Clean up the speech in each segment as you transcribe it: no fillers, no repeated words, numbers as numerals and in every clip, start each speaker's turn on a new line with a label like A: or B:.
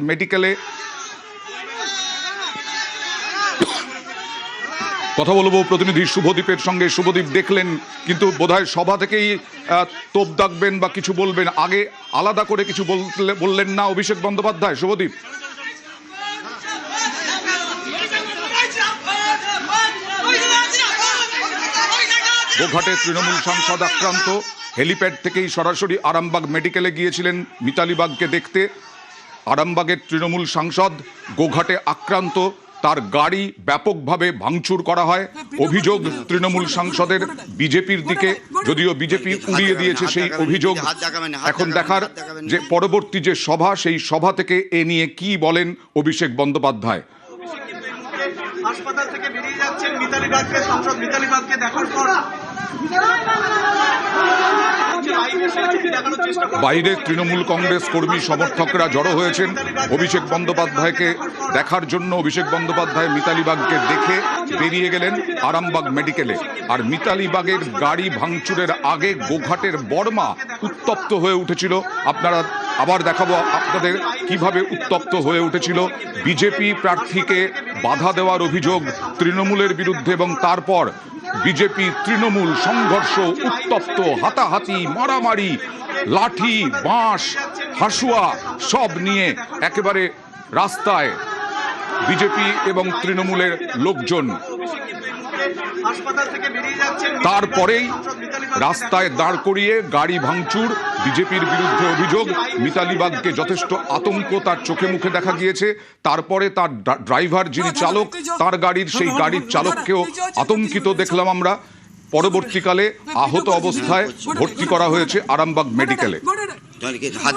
A: মেডিকেলে কথা বলবো প্রতিনিধি শুভদীপের সঙ্গে। শুভদীপ, দেখলেন কিন্তু বোধহয় সভা থেকেই তোপ দাগবেন বা কিছু বলবেন, আগে আলাদা করে কিছু বললেন না অভিষেক বন্দ্যোপাধ্যায়? শুভদীপ, গোঘাটে তৃণমূল সাংসদ আক্রান্ত, হেলিপ্যাড থেকেই সরাসরি আরামবাগ মেডিকেলে গিয়েছিলেন মিতালি বাগকে দেখতে। আরামবাগের তৃণমূল সাংসদ গোঘাটে আক্রান্ত, তার গাড়ি ব্যাপকভাবে ভাঙচুর করা হয়। অভিযোগ তৃণমূল সাংসদের বিজেপির দিকে, যদিও বিজেপি উড়িয়ে দিয়েছে সেই অভিযোগ। এখন দেখার যে পরবর্তী যে সভা, সেই সভা থেকে এ নিয়ে কি বলেন অভিষেক বন্দ্যোপাধ্যায়।
B: হাসপাতাল থেকে বেরিয়ে যাচ্ছেন মিতালি বাগকে, সাংসদ মিতালি বাগকে দেখার পর
A: বাইরে তৃণমূল কংগ্রেস কর্মী সমর্থকরা জড়ো হয়েছেন অভিষেক বন্দ্যোপাধ্যায়কে দেখার জন্য। অভিষেক বন্দ্যোপাধ্যায় মিতালি বাগকে দেখে বেরিয়ে গেলেন আরামবাগ মেডিকেলে। আর মিতালি বাগের গাড়ি ভাঙচুরের আগে গোঘাটের বর্মা উত্তপ্ত হয়ে উঠেছিল। আপনারা আবার দেখাবো আপনাদের কিভাবে উত্তপ্ত হয়ে উঠেছিল। বিজেপি প্রার্থীকে বাধা দেওয়ার অভিযোগ তৃণমূলের বিরুদ্ধে, এবং তারপর বিজেপি তৃণমূল সংঘর্ষ, উত্তপ্ত, হাতাহাতি, মারামারি, লাঠি, বাঁশ, হাসুয়া সব নিয়ে একেবারে রাস্তায় বিজেপি এবং তৃণমূলের লোকজন। তারপরেই রাস্তায় দাঁড় করিয়ে গাড়ি ভাঙচুর, বিজেপির বিরুদ্ধে অভিযোগ। মিতালি বাগকে যথেষ্ট আতঙ্ক তার চোখে মুখে দেখা গিয়েছে। তারপরে তার ড্রাইভার, যিনি চালক, তার গাড়ির সেই গাড়ির চালককেও আতঙ্কিত দেখলাম আমরা। পরবর্তীকালে আহত অবস্থায় ভর্তি করা হয়েছে আরামবাগ মেডিকেলে।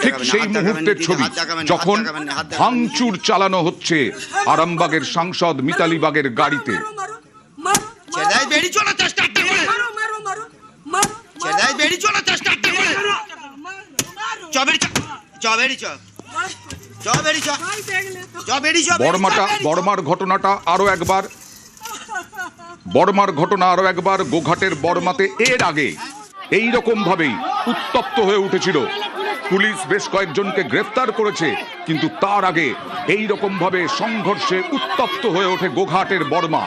A: ঠিক সেই মুহূর্তের ছবি যখন ভাঙচুর চালানো হচ্ছে আরামবাগের সাংসদ মিতালি বাগের গাড়িতে। বর্মার ঘটনা আরো একবার গোঘাটের বর্মাতে এর আগে এইরকম ভাবেই উত্তপ্ত হয়ে উঠেছিল। পুলিশ বেশ কয়েকজনকে গ্রেফতার করেছে, কিন্তু তার আগে এইরকম ভাবে সংঘর্ষে উত্তপ্ত হয়ে ওঠে গোঘাটের বর্মা।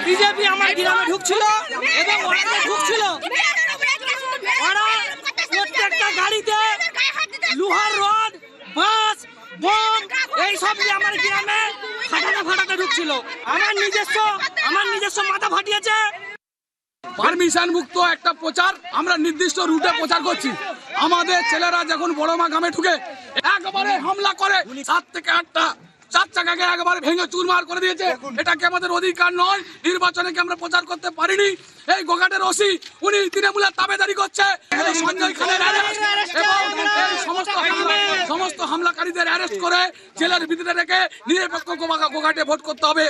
C: বিজেপি আমার গ্রামে ঢুকছিল এবং ওখানে ঢুকছিল, ওরা প্রত্যেকটা গাড়িতে লোহার রড, বাস, বম এইসব নিয়ে আমার গ্রামে ফাটাতে ঢুকছিল। আমার নিজস্ব মাথা ফাটিয়েছে।
D: পারমিশন মুক্ত একটা প্রচার, আমরা নির্দিষ্ট রুটে প্রচার করছি। আমাদের ছেলেরা যখন বড়মা গ্রামে ঢুকে একবারে হামলা করে, 7 থেকে 8টা 4 চাকাকে একবারে ভেঙে চুরমার করে দিয়েছে। এটাকে আমাদের অধিকার নয়, নির্বাচনে কি আমরা প্রচার করতে পারিনি। এই গোঘাটের ওসি উনি তৃণমূলের তাবেদারি করছে। সঞ্জয় খানের এবং সমস্ত হামলাকারীদের অ্যারেস্ট করে জেলের ভিতরে রেখে নিরপেক্ষ গোঘাটে ভোট করতে হবে।